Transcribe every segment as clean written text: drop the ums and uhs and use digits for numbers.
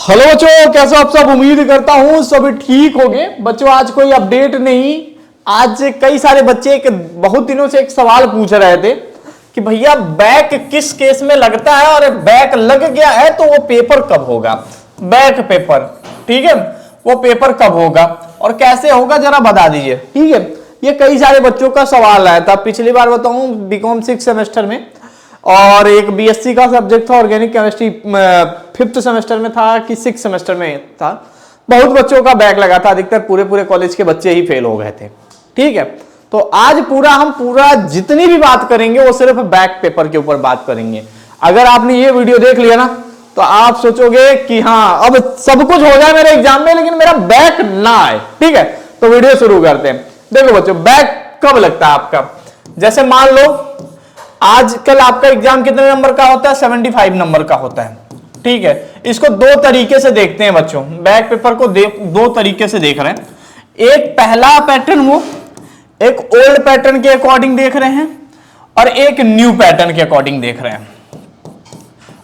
Hello बच्चों, कैसे आप सब। उम्मीद करता हूं सभी ठीक होंगे। बच्चों आज कोई अपडेट नहीं। आज कई सारे बच्चे बहुत दिनों से एक सवाल पूछ रहे थे कि भैया बैक किस केस में लगता है और बैक लग गया है तो वो पेपर कब होगा। बैक पेपर, ठीक है, वो पेपर कब होगा और कैसे होगा जरा बता दीजिए। ठीक है, ये कई सारे बच्चों का सवाल आया था। पिछली बार बताऊं बीकॉम 6 सेमेस्टर में, और एक बीएससी का सब्जेक्ट था ऑर्गेनिक केमिस्ट्री 5th सेमेस्टर में था कि 6th सेमेस्टर में था। बहुत बच्चों का बैक लगा था, अधिकतर पूरे कॉलेज के बच्चे ही फेल हो गए थे। ठीक है, तो आज हम जितनी भी बात करेंगे वो सिर्फ बैक पेपर के ऊपर बात करेंगे। अगर आपने ये वीडियो देख लिया ना तो आप सोचोगे कि हाँ अब सब कुछ हो जाए मेरे एग्जाम में लेकिन मेरा बैक ना आए। ठीक है, तो वीडियो शुरू करते हैं। देखो बच्चों, बैक कब लगता है आपका। जैसे मान लो आजकल आपका एग्जाम कितने नंबर का होता है, 75 नंबर का होता है। ठीक है, इसको दो तरीके से देखते हैं बच्चों। बैक पेपर को दो तरीके से देख रहे हैं। एक पहला पैटर्न वो एक ओल्ड पैटर्न के अकॉर्डिंग देख रहे हैं और एक न्यू पैटर्न के अकॉर्डिंग देख रहे हैं।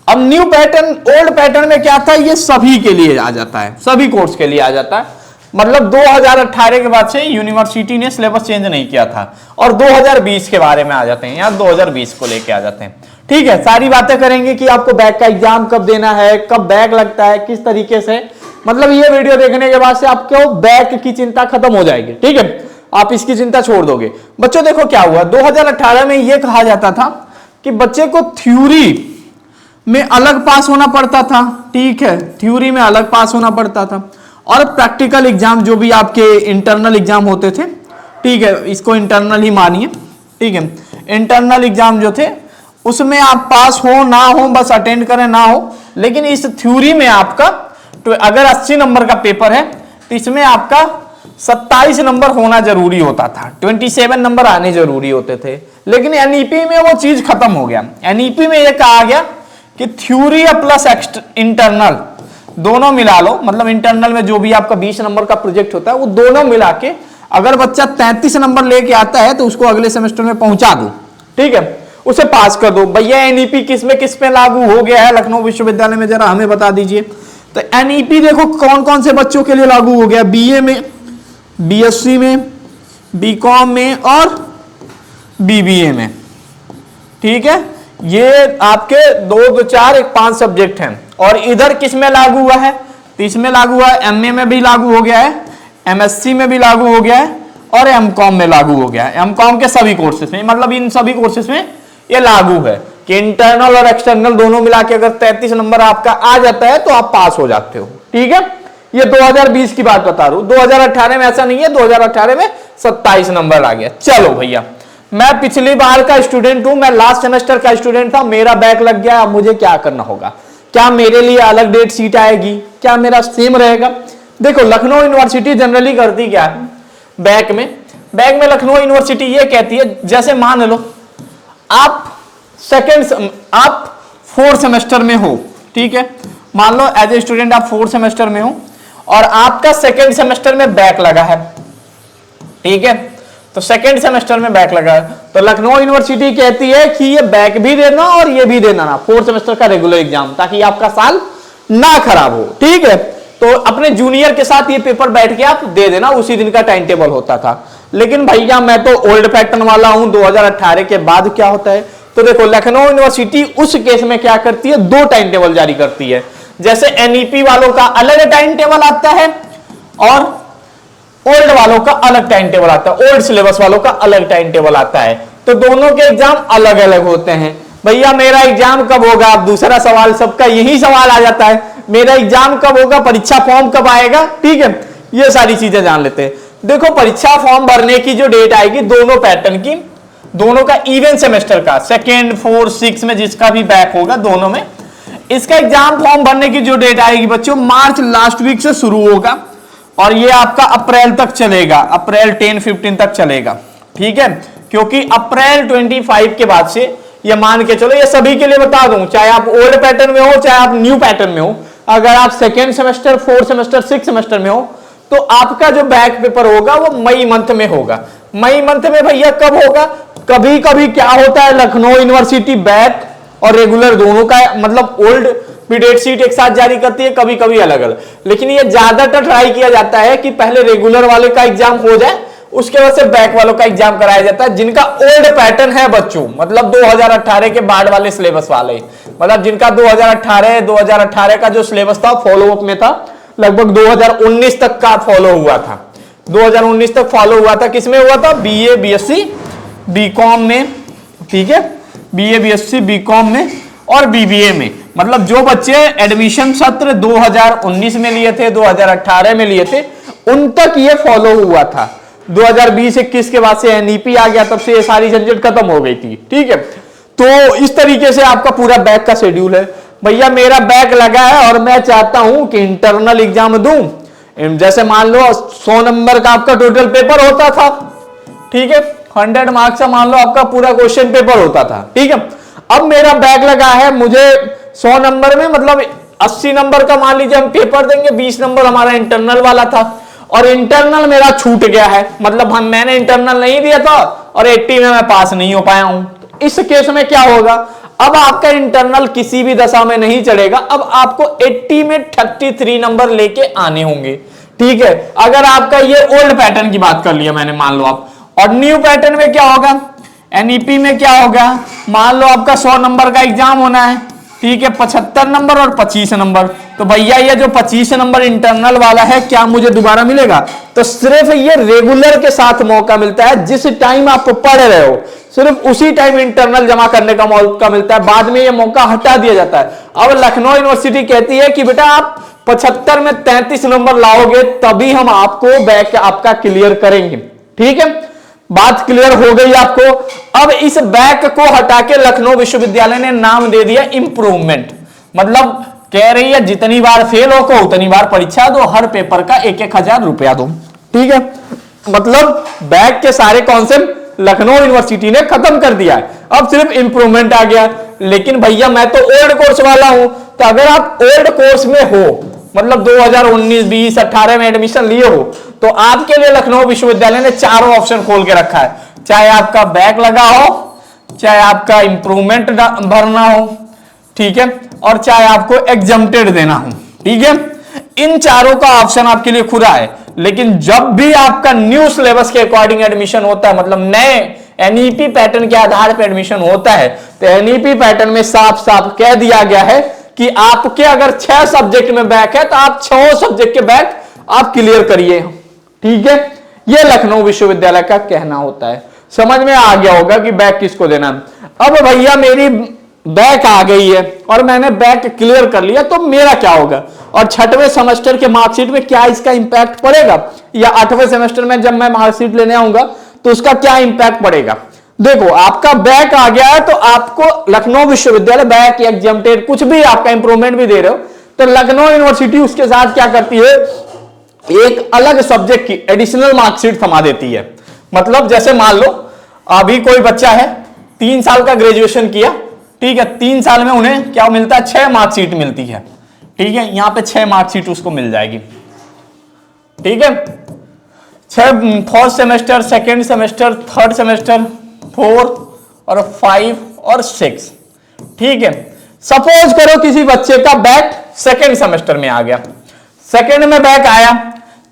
अब न्यू पैटर्न ओल्ड पैटर्न में क्या था, ये सभी के लिए आ जाता है, सभी कोर्स के लिए आ जाता है। मतलब 2018 के बाद से यूनिवर्सिटी ने सिलेबस चेंज नहीं किया था और 2020 के बारे में आ जाते हैं या 2020 को लेके आ जाते हैं। ठीक है, सारी बातें करेंगे कि आपको बैक का एग्जाम कब देना है, कब बैक लगता है, किस तरीके से। मतलब ये वीडियो देखने के बाद से आपको बैक की चिंता खत्म हो जाएगी। ठीक है, आप इसकी चिंता छोड़ दोगे। बच्चों देखो क्या हुआ, 2018 में यह कहा जाता था कि बच्चे को थ्योरी में अलग पास होना पड़ता था। ठीक है, थ्योरी में अलग पास होना पड़ता था और प्रैक्टिकल एग्जाम जो भी आपके इंटरनल एग्जाम होते थे, ठीक है, इसको इंटरनल ही मानिए। ठीक है, इंटरनल एग्जाम जो थे उसमें आप पास हो ना हो, बस अटेंड करें ना हो, लेकिन इस थ्योरी में आपका तो अगर 80 नंबर का पेपर है तो इसमें आपका 27 नंबर होना जरूरी होता था, 27 नंबर आने जरूरी होते थे। लेकिन एनईपी में वो चीज खत्म हो गया। एनईपी में यह कहा गया कि थ्योरी प्लस इंटरनल दोनों मिला लो। मतलब इंटरनल में जो भी आपका 20 नंबर का प्रोजेक्ट होता है वो दोनों मिला के अगर बच्चा 33 नंबर लेके आता है तो उसको अगले सेमेस्टर में पहुंचा दो। ठीक है, उसे पास कर दो। भैया एनईपी किस में लागू हो गया है लखनऊ विश्वविद्यालय में, जरा हमें बता दीजिए। तो एनईपी देखो कौन कौन से बच्चों के लिए लागू हो गया, बीए में, बीएससी में, बीकॉम में और बीबीए में। ठीक है, ये आपके 2 4 एक 5 सब्जेक्ट हैं। और इधर किस में लागू हुआ है, तो इसमें लागू हुआ है, एमए में भी लागू हो गया है, एमएससी में भी लागू हो गया है और एमकॉम में लागू हो गया है। एमकॉम के सभी कोर्सेज में, मतलब इन सभी कोर्सेज में ये लागू है कि इंटरनल और एक्सटर्नल दोनों मिला के अगर 33 नंबर आपका आ जाता है तो आप पास हो जाते हो। ठीक है, ये 2020 की बात बता रहा हूं। 2018 में ऐसा नहीं है, 2018 में 27 नंबर आ गया। चलो भैया, मैं पिछली बार का स्टूडेंट हूं, मैं लास्ट सेमेस्टर का स्टूडेंट था, मेरा बैक लग गया। अब मुझे क्या करना होगा, क्या मेरे लिए अलग डेट सीट आएगी, क्या मेरा सेम रहेगा। देखो लखनऊ यूनिवर्सिटी जनरली करती क्या है बैक में लखनऊ यूनिवर्सिटी ये कहती है, जैसे मान लो आप 4th सेमेस्टर में हो। ठीक है, मान लो एज ए स्टूडेंट आप 4th सेमेस्टर में हो और आपका 2nd सेमेस्टर में बैक लगा है। ठीक है, तो 2nd सेमेस्टर में बैक लगा है तो लखनऊ यूनिवर्सिटी कहती है कि ये बैक भी देना और ये भी देना ना, 4th सेमेस्टर का रेगुलर एग्जाम, ताकि आपका साल ना खराब हो। ठीक है, तो अपने जूनियर के साथ ये पेपर बैठ के आप दे देना, उसी दिन का टाइम टेबल होता था। लेकिन भैया मैं तो ओल्ड पैटर्न वाला हूं, 2018 के बाद क्या होता है, तो देखो लखनऊ यूनिवर्सिटी उस केस में क्या करती है, 2 टाइम टेबल जारी करती है। जैसे एनईपी वालों का अलग टाइम टेबल आता है और ओल्ड वालों का अलग टाइम टेबल आता है, ओल्ड सिलेबस वालों का अलग टाइम टेबल आता है। तो दोनों के एग्जाम अलग अलग होते हैं। भैया मेरा एग्जाम कब होगा, अब दूसरा सवाल सबका यही सवाल आ जाता है, मेरा एग्जाम कब होगा, परीक्षा फॉर्म कब आएगा। ठीक है, ये सारी चीजें जान लेते हैं। देखो परीक्षा फॉर्म भरने की जो डेट आएगी दोनों पैटर्न की, दोनों का इवन सेमेस्टर का 2nd 4th 6 में जिसका भी बैक होगा दोनों में, इसका एग्जाम फॉर्म भरने की जो डेट आएगी बच्चों मार्च लास्ट वीक से शुरू होगा और ये आपका अप्रैल तक चलेगा, अप्रैल 10-15 तक चलेगा। ठीक है, क्योंकि अप्रैल 25 के बाद से ये मान के चलो, ये सभी के लिए बता दूं, चाहे आप ओल्ड पैटर्न में हो चाहे आप न्यू पैटर्न में हो, अगर आप 2nd semester 4th semester 6th semester में हो तो आपका जो बैक पेपर होगा वो मई मंथ में होगा। मई मंथ में भैया कब होगा, कभी कभी क्या होता है लखनऊ यूनिवर्सिटी बैक और रेगुलर दोनों का, मतलब ओल्ड भी डेट शीट एक साथ जारी करती है, कभी कभी अलग अलग, लेकिन ये ज्यादातर ट्राई किया जाता है कि पहले रेगुलर वाले का एग्जाम हो जाए, उसके बाद से बैक वालों का एग्जाम कराया जाता है, जिनका ओल्ड पैटर्न है बच्चों, मतलब 2018 के बाद वाले सिलेबस वाले, मतलब जिनका 2018 का जो सिलेबस था फॉलो अप में था, लगभग 2019 तक का फॉलो हुआ था, 2019 तक फॉलो हुआ था, किसमें हुआ था, बीए बीएससी बीकॉम में, ठीक है, बीए बीएससी बीकॉम में और बीबीए में, मतलब जो बच्चे एडमिशन सत्र 2019 में लिए थे, 2018 में लिए थे, उन तक ये फॉलो हुआ था। 2020-21 के बाद से एनईपी आ गया, तब से ये सारी झंझट खत्म हो गई थी, ठीक है। तो इस तरीके से आपका पूरा बैक का शेड्यूल है। भैया मेरा बैक लगा है और मैं चाहता हूं कि इंटरनल एग्जाम दूं, जैसे मान लो 100 नंबर का आपका टोटल पेपर होता था, ठीक है, 100 मार्क्स का मान लो आपका पूरा क्वेश्चन पेपर होता था, ठीक है। अब मेरा बैक लगा है, मुझे 100 नंबर में मतलब 80 नंबर का मान लीजिए हम पेपर देंगे, 20 नंबर हमारा इंटरनल वाला था, और इंटरनल मेरा छूट गया है, मतलब मैंने इंटरनल नहीं दिया था और 80 में मैं पास नहीं हो पाया हूं, तो इस केस में क्या होगा, अब आपका इंटरनल किसी भी दशा में नहीं चढ़ेगा, अब आपको 80 में 33 नंबर लेके आने होंगे, ठीक है। अगर आपका ये ओल्ड पैटर्न की बात कर लिया मैंने, मान लो आप, और न्यू पैटर्न में क्या होगा, एनईपी में क्या होगा, मान लो आपका 100 नंबर का एग्जाम होना है, ठीक है, 75 नंबर और 25 नंबर, तो भैया ये जो 25 नंबर इंटरनल वाला है क्या मुझे दोबारा मिलेगा, तो सिर्फ ये रेगुलर के साथ मौका मिलता है, जिस टाइम आप पढ़ रहे हो सिर्फ उसी टाइम इंटरनल जमा करने का मौका मिलता है, बाद में ये मौका हटा दिया जाता है। अब लखनऊ यूनिवर्सिटी कहती है कि बेटा आप 75 में 33 नंबर लाओगे तभी हम आपको बैक आपका क्लियर करेंगे, ठीक है, बात क्लियर हो गई आपको। अब इस बैक को हटा के लखनऊ विश्वविद्यालय ने नाम दे दिया इंप्रूवमेंट, मतलब कह रही है जितनी बार फेल हो को उतनी बार परीक्षा दो, हर पेपर का 1,000 रुपया दो, ठीक है, मतलब बैक के सारे कॉन्सेप्ट लखनऊ यूनिवर्सिटी ने खत्म कर दिया है, अब सिर्फ इंप्रूवमेंट आ गया। लेकिन भैया मैं तो ओल्ड कोर्स वाला हूं, तो अगर आप ओल्ड कोर्स में हो, मतलब 2019, 20, 18 में एडमिशन लिए हो, तो आपके लिए लखनऊ विश्वविद्यालय ने चारों ऑप्शन खोल के रखा है, चाहे आपका बैक लगा हो, चाहे आपका इंप्रूवमेंट भरना हो, ठीक है, और चाहे आपको एग्जम्प्टेड देना हो, ठीक है, इन चारों का ऑप्शन आपके लिए खुला है। लेकिन जब भी आपका न्यू सिलेबस के अकॉर्डिंग एडमिशन होता है, मतलब नए एनईपी पैटर्न के आधार पर एडमिशन होता है, तो एनईपी पैटर्न में साफ साफ कह दिया गया है कि आपके अगर 6 सब्जेक्ट में बैक है तो आप 6 सब्जेक्ट के बैक आप क्लियर करिए, ठीक है, यह लखनऊ विश्वविद्यालय का कहना होता है। समझ में आ गया होगा कि बैक किसको देना। अब भैया मेरी बैक आ गई है और मैंने बैक क्लियर कर लिया, तो मेरा क्या होगा, और 6वें सेमेस्टर के मार्कशीट में क्या इसका इंपैक्ट पड़ेगा, या 8वें सेमेस्टर में जब मैं मार्कशीट लेने आऊंगा तो उसका क्या इंपैक्ट पड़ेगा। देखो आपका बैक आ गया है तो आपको लखनऊ विश्वविद्यालय बैक या एग्जम्प्टेड कुछ भी आपका इंप्रूवमेंट भी दे रहे हो, तो लखनऊ यूनिवर्सिटी उसके साथ क्या करती है, एक अलग सब्जेक्ट की एडिशनल मार्कशीट थमा देती है। मतलब जैसे मान लो अभी कोई बच्चा है 3 साल का ग्रेजुएशन किया, ठीक है, 3 साल में उन्हें क्या मिलता है, 6 मार्कशीट मिलती है, ठीक है, यहां पे 6 मार्कशीट उसको मिल जाएगी, ठीक है, 6 first semester, second semester, third semester, 4 और 5 और 6, ठीक है। सपोज करो किसी बच्चे का बैक सेकेंड सेमेस्टर में आ गया, सेकेंड में बैक आया,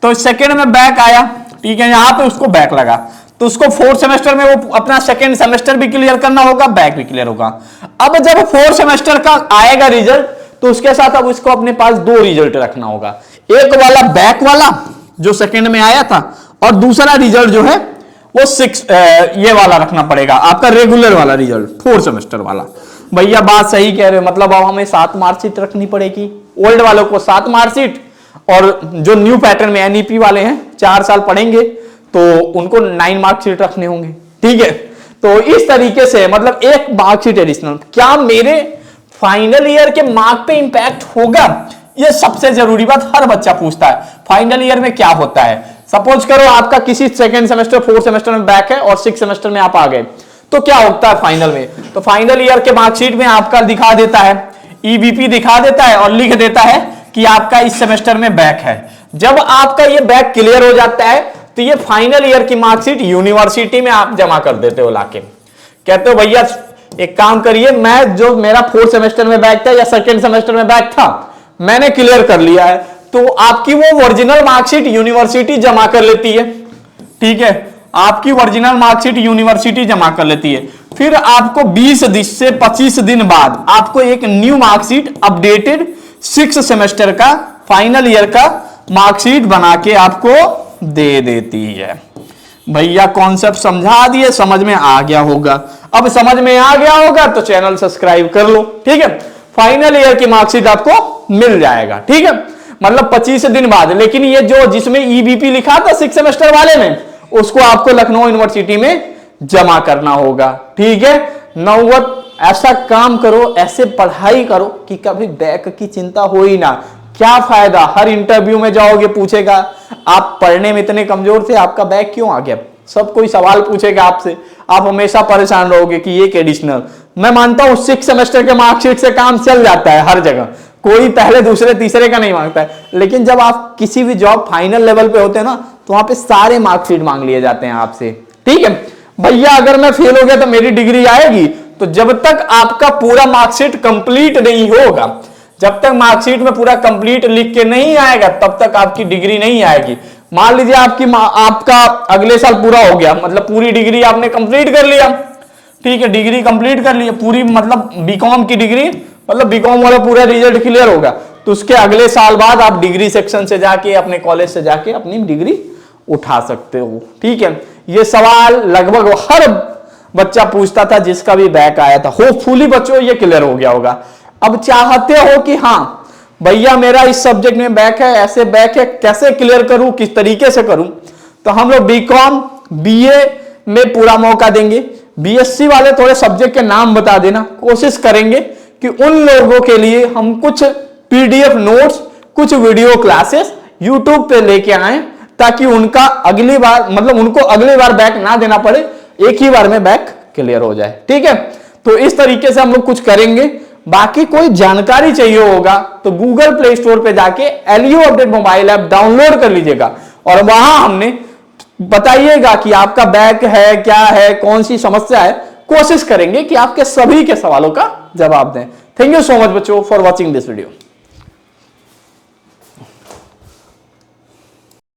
तो सेकेंड में बैक आया, ठीक है, यहां पे उसको बैक लगा, तो उसको 4th सेमेस्टर में वो अपना सेकेंड सेमेस्टर भी क्लियर करना होगा, बैक भी क्लियर होगा। अब जब 4th सेमेस्टर का आएगा रिजल्ट, तो उसके साथ अब उसको अपने पास 2 रिजल्ट रखना होगा, एक वाला बैक वाला जो सेकेंड में आया था, और दूसरा रिजल्ट जो है वो 6 ये वाला रखना पड़ेगा, आपका रेगुलर वाला रिजल्ट, 4th सेमेस्टर वाला। भैया बात सही कह रहे हो, मतलब अब हमें 7 मार्कशीट रखनी पड़ेगी, ओल्ड वालों को 7 मार्कशीट, और जो न्यू पैटर्न में एनईपी वाले हैं 4 साल पढ़ेंगे तो उनको 9 मार्कशीट रखने होंगे, ठीक है। तो इस तरीके से मतलब एक मार्कशीट एडिशनल, क्या मेरे फाइनल ईयर के मार्क पे इंपैक्ट होगा, ये सबसे जरूरी बात हर बच्चा पूछता है, फाइनल ईयर में क्या होता है। सपोज करो आपका किसी सेकेंड सेमेस्टर, 4th सेमेस्टर में बैक है और 6th सेमेस्टर में आप आ गए, तो क्या होता है फाइनल में, तो फाइनल ईयर के मार्कशीट में आपका दिखा देता है, ईबीपी दिखा देता है और लिख देता है कि आपका इस सेमेस्टर में बैक है। जब आपका ये बैक क्लियर हो जाता है तो ये फाइनल ईयर की मार्कशीट यूनिवर्सिटी में आप जमा कर देते हो लाके, कहते हो भैया एक काम करिए, मैं जो मेरा 4th सेमेस्टर में बैक था या 2nd सेमेस्टर में बैक था, मैंने क्लियर कर लिया है, तो आपकी वो ओरिजिनल मार्कशीट यूनिवर्सिटी जमा कर लेती है। ठीक है, आपकी ओरिजिनल मार्कशीट यूनिवर्सिटी जमा कर लेती है। फिर आपको 20 दिन से 25 दिन बाद आपको एक न्यू मार्कशीट अपडेटेड 6 सेमेस्टर का फाइनल ईयर का मार्कशीट बना के आपको दे देती है। भैया कॉन्सेप्ट समझा दिए, समझ में आ गया होगा। अब समझ में आ गया होगा तो चैनल सब्सक्राइब कर लो। ठीक है, फाइनल ईयर की मार्कशीट आपको मिल जाएगा। ठीक है, मतलब 25 दिन बाद। लेकिन ये जो जिसमें ईबीपी लिखा था 6 सेमेस्टर वाले में, उसको आपको लखनऊ यूनिवर्सिटी में जमा करना होगा। ठीक है, नौवत ऐसा काम करो, ऐसे पढ़ाई करो कि कभी बैक की चिंता हो ही ना। क्या फायदा, हर इंटरव्यू में जाओगे पूछेगा आप पढ़ने में इतने कमजोर थे, आपका बैक क्यों आ गया। सब कोई सवाल पूछेगा आपसे, आप हमेशा परेशान रहोगे कि ये एडिशनल। मैं मानता हूं 6 सेमेस्टर के मार्कशीट से काम चल जाता है हर जगह, कोई पहले दूसरे तीसरे का नहीं मांगता है। लेकिन जब आप किसी भी जॉब फाइनल लेवल पे होते हैं ना, तो वहां पे सारे मार्कशीट मांग लिए जाते हैं आपसे। ठीक है भैया, अगर मैं फेल हो गया तो मेरी डिग्री आएगी, तो जब तक आपका पूरा मार्कशीट कंप्लीट नहीं होगा, जब तक मार्कशीट में पूरा कंप्लीट लिख के नहीं आएगा, तब तक आपकी डिग्री नहीं आएगी। मान लीजिए आपका अगले साल पूरा हो गया, मतलब पूरी डिग्री आपने कंप्लीट कर लिया। ठीक है, डिग्री कंप्लीट कर लिया पूरी, मतलब बीकॉम की डिग्री, मतलब बीकॉम वाला पूरा रिजल्ट क्लियर होगा, तो उसके अगले साल बाद आप डिग्री सेक्शन से जाके अपने कॉलेज से जाके अपनी डिग्री उठा सकते हो। ठीक है, ये सवाल लगभग हर बच्चा पूछता था जिसका भी बैक आया था। होपफुली बच्चों ये क्लियर हो गया होगा। अब चाहते हो कि हाँ भैया मेरा इस सब्जेक्ट में बैक है, ऐसे बैक है, कैसे क्लियर करूं, किस तरीके से करूं, तो हम लोग बीकॉम बीए में पूरा मौका देंगे। बीएससी वाले थोड़े सब्जेक्ट के नाम बता देना, कोशिश करेंगे कि उन लोगों के लिए हम कुछ पीडीएफ नोट्स, कुछ वीडियो क्लासेस यूट्यूब पे लेके आए, ताकि उनका अगली बार, मतलब उनको अगली बार बैक ना देना पड़े, एक ही बार में बैक क्लियर हो जाए। ठीक है, तो इस तरीके से हम लोग कुछ करेंगे। बाकी कोई जानकारी चाहिए होगा तो गूगल प्ले स्टोर पे जाके LU update mobile app download कर लीजिएगा, और वहां हमने बताइएगा कि आपका बैक है, क्या है, कौन सी समस्या है। कोशिश करेंगे कि आपके सभी के सवालों का जवाब दें। थैंक यू सो मच बच्चों फॉर वॉचिंग दिस वीडियो।